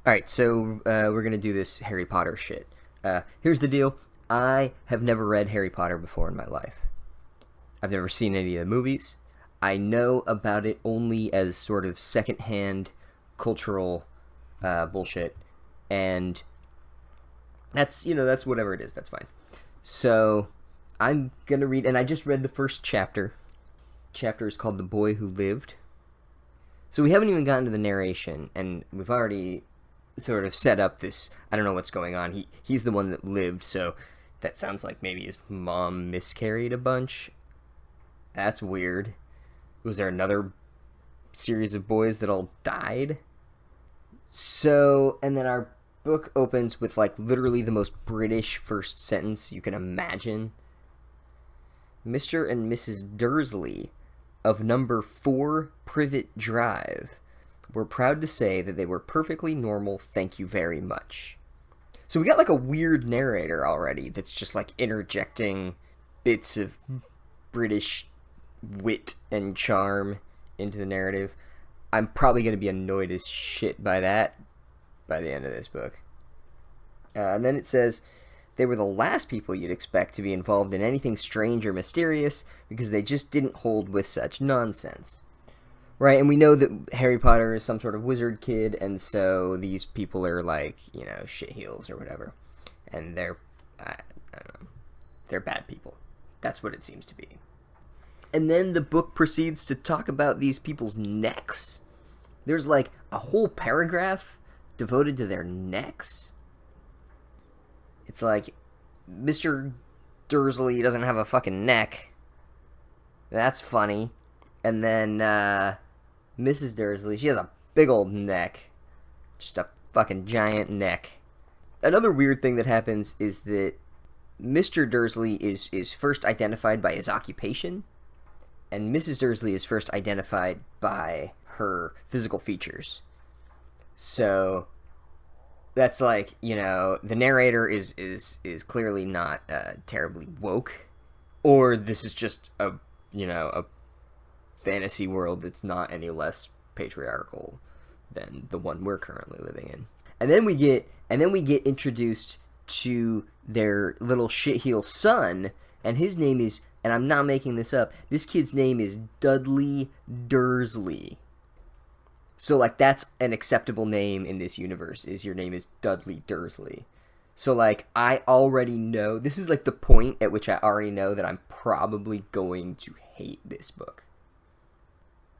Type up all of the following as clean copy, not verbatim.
Alright, so we're going to do this Harry Potter shit. Here's the deal. I have never read Harry Potter before in my life. I've never seen any of the movies. I know about it only as sort of secondhand cultural bullshit. And that's whatever it is. That's fine. So I'm going to read, and I just read the first chapter. Chapter is called The Boy Who Lived. So we haven't even gotten to the narration, and we've already sort of set up this, I don't know what's going on. He's the one that lived, so that sounds like maybe his mom miscarried a bunch. That's weird. Was there another series of boys that all died? So, and then our book opens with like literally the most British first sentence you can imagine. Mr. and Mrs. Dursley of number 4 Privet Drive were proud to say that they were perfectly normal, thank you very much. So we got like a weird narrator already that's just like interjecting bits of British wit and charm into the narrative. I'm probably going to be annoyed as shit by that by the end of this book. And then it says, they were the last people you'd expect to be involved in anything strange or mysterious because they just didn't hold with such nonsense. Right, and we know that Harry Potter is some sort of wizard kid, and so these people are like, shitheels or whatever. And they're, I don't know, they're bad people. That's what it seems to be. And then the book proceeds to talk about these people's necks. There's like a whole paragraph devoted to their necks. It's like, Mr. Dursley doesn't have a fucking neck. That's funny. And then, Mrs. Dursley, she has a big old neck. Just a fucking giant neck. Another weird thing that happens is that Mr. Dursley is first identified by his occupation, and Mrs. Dursley is first identified by her physical features. So that's like, the narrator is clearly not terribly woke, or this is just a fantasy world that's not any less patriarchal than the one we're currently living in. And then we get introduced to their little shitheel son, and his name is, and I'm not making this up, this kid's name is Dudley Dursley. So like that's an acceptable name in this universe, is your name is Dudley Dursley. So like I already know, this is like the point at which I already know that I'm probably going to hate this book.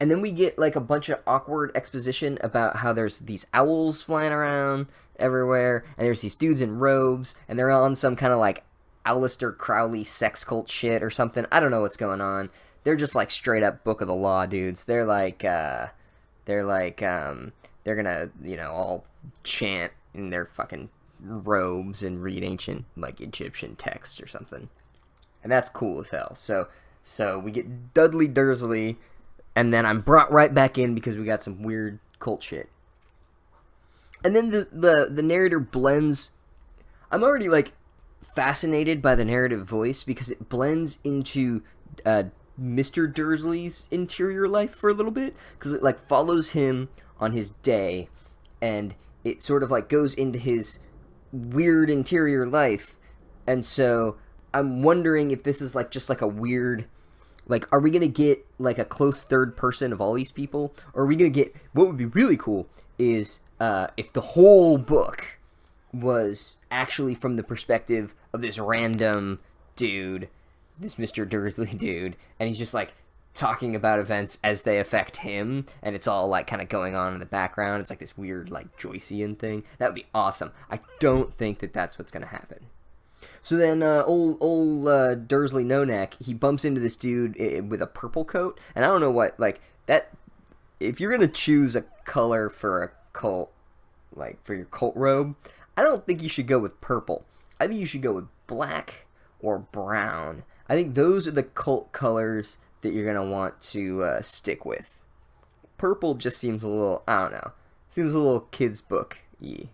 And then we get like a bunch of awkward exposition about how there's these owls flying around everywhere, and there's these dudes in robes, and they're on some kind of like Aleister Crowley sex cult shit or something. I don't know what's going on. They're just like straight up Book of the Law dudes. They're gonna, all chant in their fucking robes and read ancient like Egyptian texts or something. And that's cool as hell. So we get Dudley Dursley, and then I'm brought right back in because we got some weird cult shit. And then the narrator blends. I'm already like fascinated by the narrative voice because it blends into Mr. Dursley's interior life for a little bit, because it like follows him on his day, and it sort of like goes into his weird interior life. And so I'm wondering if this is like just like a weird, like, are we going to get, like, a close third person of all these people? Or are we going to get, what would be really cool is if the whole book was actually from the perspective of this random dude, this Mr. Dursley dude, and he's just, like, talking about events as they affect him, and it's all, like, kind of going on in the background. It's, like, this weird, like, Joycean thing. That would be awesome. I don't think that that's what's going to happen. So then old Dursley No-Neck, he bumps into this dude with a purple coat, and I don't know what, like, that, if you're going to choose a color for a cult, like, for your cult robe, I don't think you should go with purple. I think you should go with black or brown. I think those are the cult colors that you're going to want to stick with. Purple just seems a little, I don't know, seems a little kid's book-y,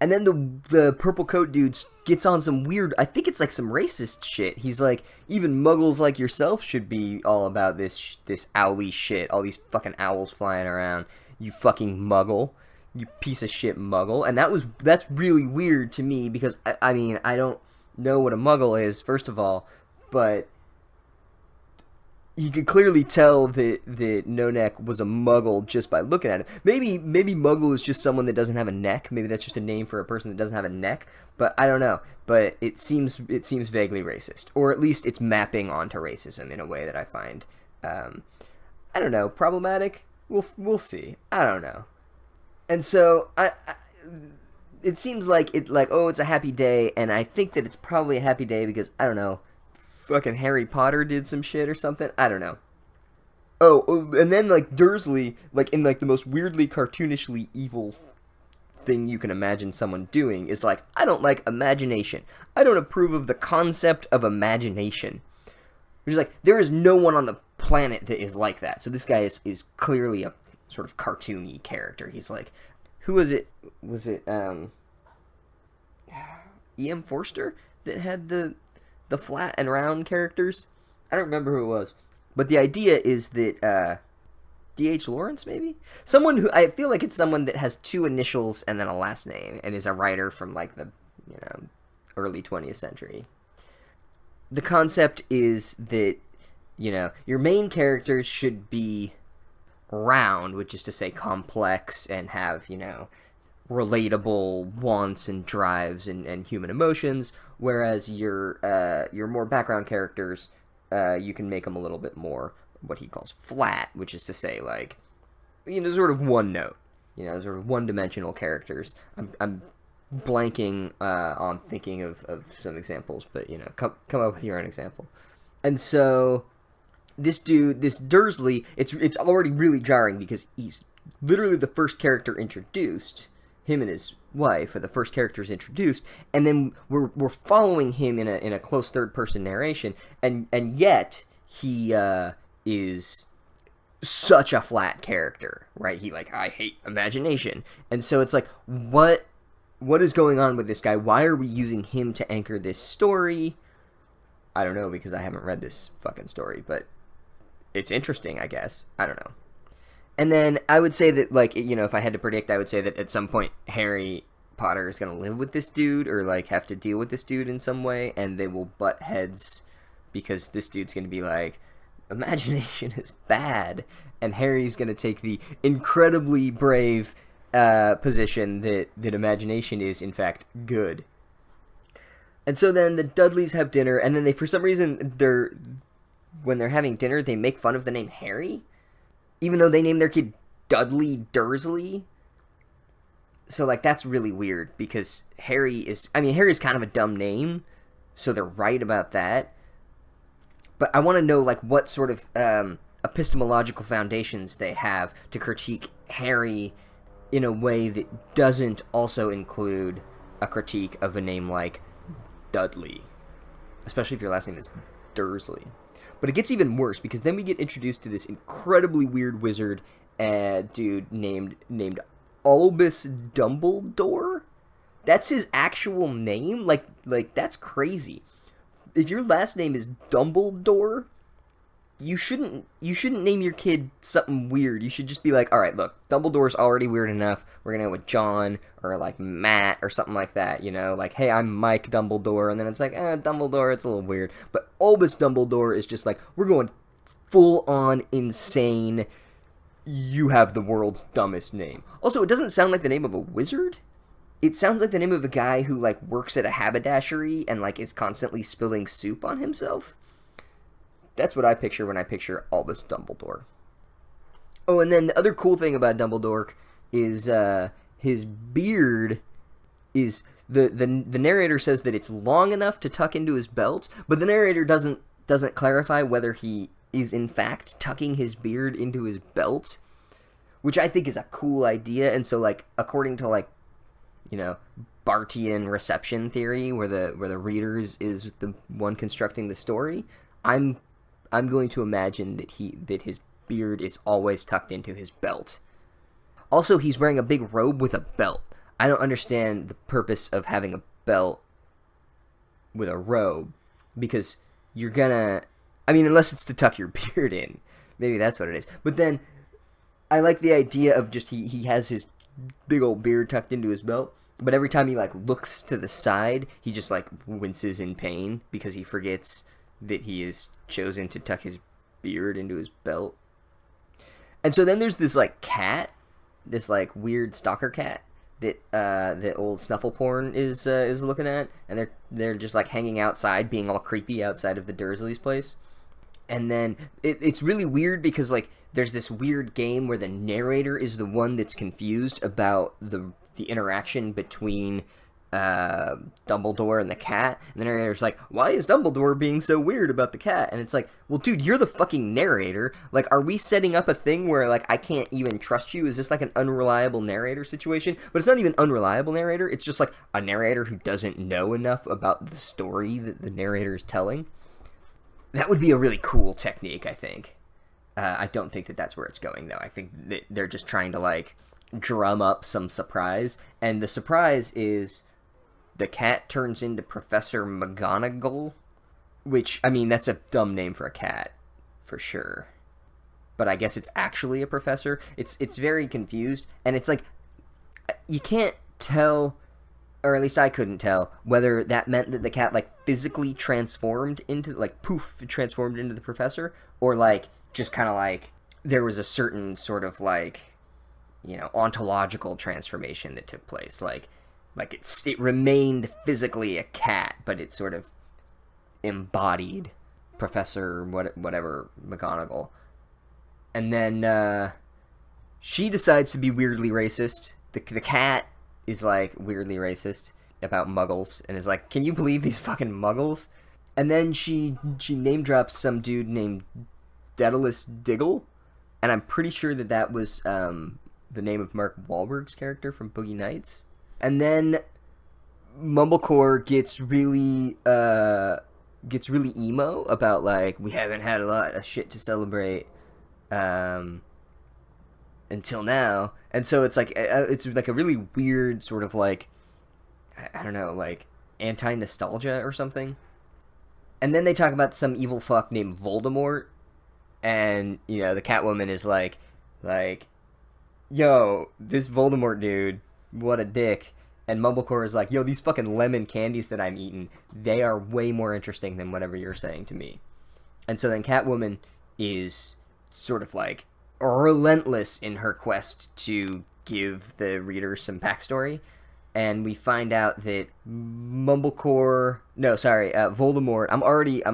And then the purple coat dude gets on some weird, I think it's like some racist shit. He's like, even muggles like yourself should be all about this owly shit. All these fucking owls flying around. You fucking muggle. you piece of shit muggle. And that's really weird to me because, I mean, I don't know what a muggle is, first of all, but you could clearly tell that No Neck was a muggle just by looking at it. Maybe muggle is just someone that doesn't have a neck. Maybe that's just a name for a person that doesn't have a neck. But I don't know. But it seems vaguely racist, or at least it's mapping onto racism in a way that I find, I don't know, problematic. We'll see. I don't know. And so it seems like it's a happy day, and I think that it's probably a happy day because I don't know. Fucking Harry Potter did some shit or something. I don't know. Oh, and then like Dursley, like in like the most weirdly cartoonishly evil thing you can imagine someone doing is like, I don't like imagination. I don't approve of the concept of imagination. Which is like, there is no one on the planet that is like that. So this guy is clearly a sort of cartoony character. He's like, who was it? Was it E.M. Forster that had the flat and round characters? I don't remember who it was. But the idea is that D.H. Lawrence, maybe? Someone who, I feel like it's someone that has two initials and then a last name, and is a writer from like the, early 20th century. The concept is that, your main characters should be round, which is to say complex and have, relatable wants and drives and human emotions, whereas your more background characters, you can make them a little bit more what he calls flat, which is to say like, sort of one note, sort of one-dimensional characters. I'm blanking on thinking of some examples, but come up with your own example. And so this dude, this Dursley, it's already really jarring because he's literally the first character introduced. Him and his wife are the first characters introduced, and then we're following him in a close third person narration, and yet he is such a flat character, right? He I hate imagination, and so it's like, what is going on with this guy? Why are we using him to anchor this story? I don't know, because I haven't read this fucking story, but it's interesting, I guess. I don't know. And then I would say that, if I had to predict, I would say that at some point Harry Potter is going to live with this dude or, have to deal with this dude in some way, and they will butt heads because this dude's going to be like, imagination is bad, and Harry's going to take the incredibly brave position that imagination is, in fact, good. And so then the Dudleys have dinner, and then they, for some reason, when they're having dinner, they make fun of the name Harry, even though they named their kid Dudley Dursley. So, that's really weird, because Harry's kind of a dumb name, so they're right about that. But I want to know, what sort of epistemological foundations they have to critique Harry in a way that doesn't also include a critique of a name like Dudley. Especially if your last name is Dursley. But it gets even worse, because then we get introduced to this incredibly weird wizard dude named Albus Dumbledore? That's his actual name? That's crazy. If your last name is Dumbledore, you shouldn't name your kid something weird. You should just be like, alright, look, Dumbledore's already weird enough. We're gonna go with John, or Matt, or something like that, hey, I'm Mike Dumbledore, and then it's like, Dumbledore, it's a little weird. But Albus Dumbledore is just we're going full-on insane, you have the world's dumbest name. Also, it doesn't sound like the name of a wizard. It sounds like the name of a guy who, works at a haberdashery and, is constantly spilling soup on himself. That's what I picture when I picture Albus Dumbledore. Oh, and then the other cool thing about Dumbledore is his beard is... The narrator says that it's long enough to tuck into his belt, but the narrator doesn't clarify whether he is in fact tucking his beard into his belt, which I think is a cool idea. And so, according to, Bartian reception theory, where the reader is the one constructing the story, I'm going to imagine that his beard is always tucked into his belt. Also, he's wearing a big robe with a belt. I don't understand the purpose of having a belt with a robe, because you're gonna... unless it's to tuck your beard in. Maybe that's what it is. But then, I like the idea of just he has his big old beard tucked into his belt. But every time he like looks to the side, he just like winces in pain because he forgets that he has chosen to tuck his beard into his belt. And so then there's this like cat, this like weird stalker cat that old Snuffleporn is looking at, and they're just like hanging outside, being all creepy outside of the Dursleys' place. And then it's really weird because like there's this weird game where the narrator is the one that's confused about the interaction between Dumbledore and the cat, and the narrator's like, why is Dumbledore being so weird about the cat? And it's like, well, dude, you're the fucking narrator. Like, are we setting up a thing where like I can't even trust you? Is this like an unreliable narrator situation? But it's not even unreliable narrator, it's just like a narrator who doesn't know enough about the story that the narrator is telling. That would be a really cool technique, I think. I don't think that that's where it's going, though. I think that they're just trying to like drum up some surprise, and the surprise is the cat turns into Professor McGonagall, which, I mean, that's a dumb name for a cat, for sure. But I guess it's actually a professor. It's very confused, and it's like, you can't tell, or at least I couldn't tell, whether that meant that the cat, like, physically transformed into, like, poof, transformed into the professor, or, like, just kind of, like, there was a certain sort of, like, you know, ontological transformation that took place, like it remained physically a cat, but it sort of embodied Professor whatever McGonagall. And then she decides to be weirdly racist. The cat is like weirdly racist about muggles and is like, can you believe these fucking muggles? And then she name drops some dude named Daedalus Diggle, and I'm pretty sure that was the name of Mark Wahlberg's character from Boogie Nights. And then Mumblecore gets really emo about like, we haven't had a lot of shit to celebrate until now, and so it's like a really weird sort of like, I don't know, like anti-nostalgia or something. And then they talk about some evil fuck named Voldemort, and you know the Catwoman is like, yo, this Voldemort dude, what a dick. And Mumblecore is like, yo, these fucking lemon candies that I'm eating, they are way more interesting than whatever you're saying to me. And so then Catwoman is sort of like relentless in her quest to give the reader some backstory. And we find out that Voldemort, I'm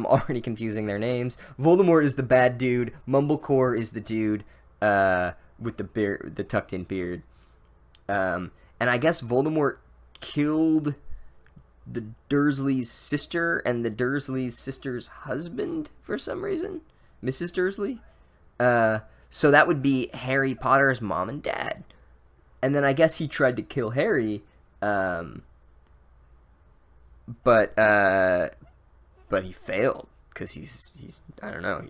already confusing their names. Voldemort is the bad dude, Mumblecore is the dude with the beard, the tucked in beard. And I guess Voldemort killed the Dursley's sister and the Dursley's sister's husband for some reason. Mrs. Dursley. So that would be Harry Potter's mom and dad. And then I guess he tried to kill Harry, but he failed because he's I don't know,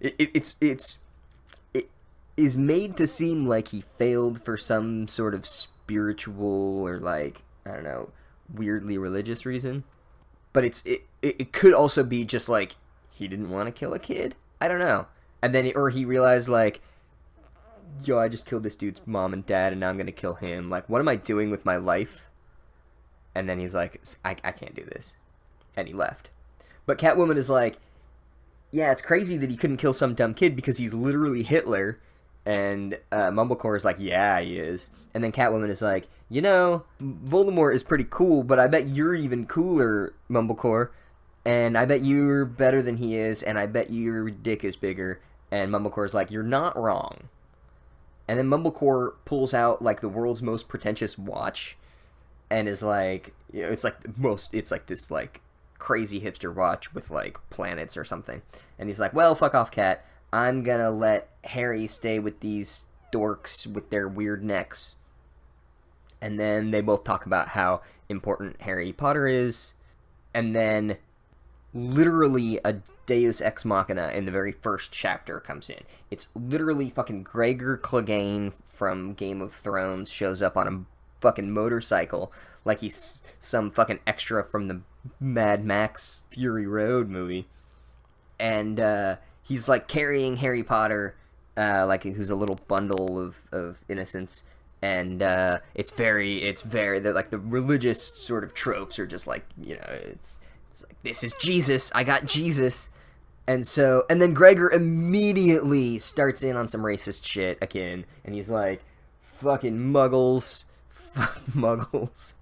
it is made to seem like he failed for some sort of spiritual or like, I don't know, weirdly religious reason. But it could also be just like he didn't want to kill a kid. I don't know. And then or he realized like, yo, I just killed this dude's mom and dad and now I'm going to kill him. Like, what am I doing with my life? And then he's like, I can't do this. And he left. But Catwoman is like, yeah, it's crazy that he couldn't kill some dumb kid because he's literally Hitler. And Mumblecore is like, yeah, he is. And then Catwoman is like, you know, Voldemort is pretty cool, but I bet you're even cooler, Mumblecore. And I bet you're better than he is, and I bet your dick is bigger. And Mumblecore is like, you're not wrong. And then Mumblecore pulls out, like, the world's most pretentious watch. And is like, you know, it's like this, like, crazy hipster watch with, like, planets or something. And he's like, well, fuck off, cat. I'm gonna let Harry stay with these dorks with their weird necks. And then they both talk about how important Harry Potter is. And then literally a Deus Ex Machina in the very first chapter comes in. It's literally fucking Gregor Clegane from Game of Thrones shows up on a fucking motorcycle like he's some fucking extra from the Mad Max Fury Road movie. And he's like carrying Harry Potter, like who's a little bundle of innocence, and it's very like the religious sort of tropes are just like, you know, it's like, this is Jesus, I got Jesus. And then Gregor immediately starts in on some racist shit again, and he's like, fucking muggles, fuck muggles.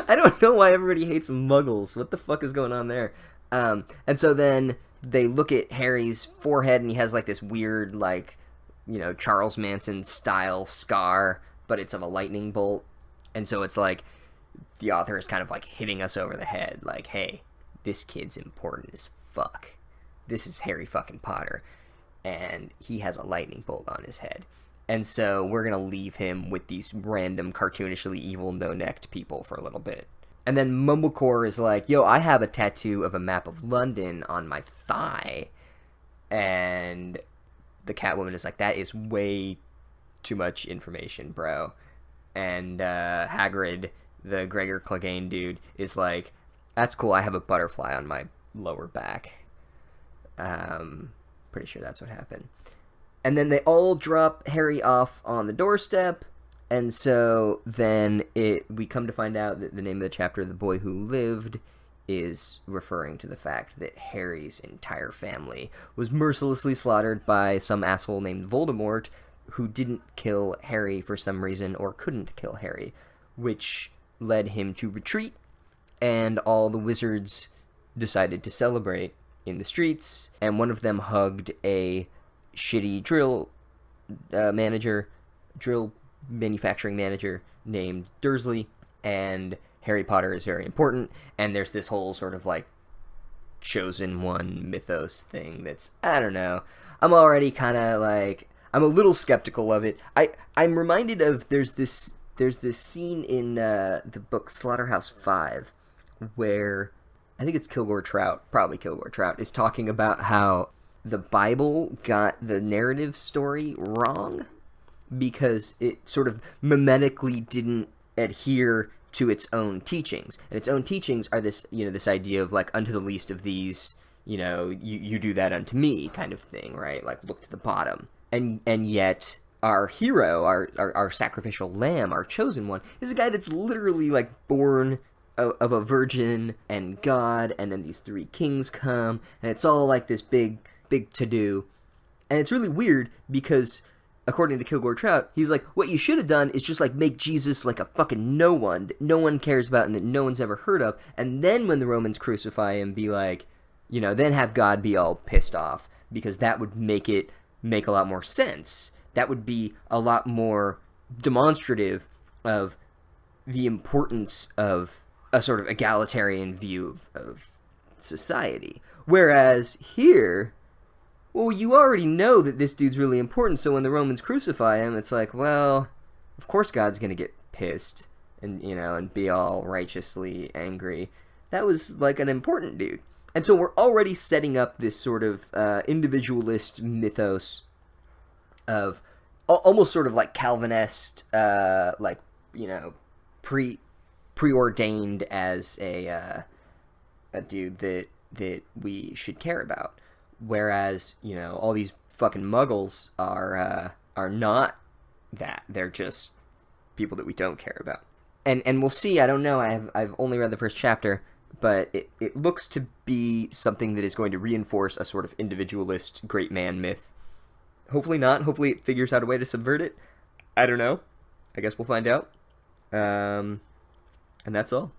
I don't know why everybody hates muggles. What the fuck is going on there? And so then they look at Harry's forehead, and he has like this weird, like, you know, Charles Manson style scar, but it's of a lightning bolt. And so it's like the author is kind of like hitting us over the head, like, hey, this kid's important as fuck. This is Harry fucking Potter, and he has a lightning bolt on his head. And so we're going to leave him with these random cartoonishly evil no-necked people for a little bit. And then Mumblecore is like, yo, I have a tattoo of a map of London on my thigh. And the Catwoman is like, that is way too much information, bro. And Hagrid, the Gregor Clegane dude, is like, that's cool, I have a butterfly on my lower back. Pretty sure that's what happened. And then they all drop Harry off on the doorstep, and so then we come to find out that the name of the chapter, The Boy Who Lived, is referring to the fact that Harry's entire family was mercilessly slaughtered by some asshole named Voldemort, who didn't kill Harry for some reason, or couldn't kill Harry, which led him to retreat, and all the wizards decided to celebrate in the streets, and one of them hugged a shitty drill manufacturing manager named Dursley, and Harry Potter is very important, and there's this whole sort of like chosen one mythos thing that's, I don't know, I'm already kind of like, I'm a little skeptical of it. I'm reminded of, there's this scene in the book Slaughterhouse-5 where I think it's Kilgore Trout, probably Kilgore Trout, is talking about how the Bible got the narrative story wrong because it sort of mimetically didn't adhere to its own teachings. And its own teachings are this, you know, this idea of like, unto the least of these, you know, you do that unto me kind of thing, right? Like, look to the bottom. And yet our hero, our sacrificial lamb, our chosen one, is a guy that's literally like born of a virgin and God, and then these three kings come, and it's all like this big to-do. And it's really weird because, according to Kilgore Trout, he's like, what you should have done is just like make Jesus like a fucking no one that no one cares about and that no one's ever heard of, and then when the Romans crucify him, be like, you know, then have God be all pissed off, because that would make it make a lot more sense. That would be a lot more demonstrative of the importance of a sort of egalitarian view of society. Whereas here, well, you already know that this dude's really important, so when the Romans crucify him, it's like, well, of course God's gonna get pissed and, you know, and be all righteously angry. That was like an important dude. And so we're already setting up this sort of individualist mythos of almost sort of like Calvinist, like, you know, preordained as a dude that we should care about. Whereas, you know, all these fucking muggles are not that. They're just people that we don't care about. And we'll see, I don't know, I've only read the first chapter, but it looks to be something that is going to reinforce a sort of individualist great man myth. Hopefully not. Hopefully it figures out a way to subvert it. I don't know. I guess we'll find out. And that's all.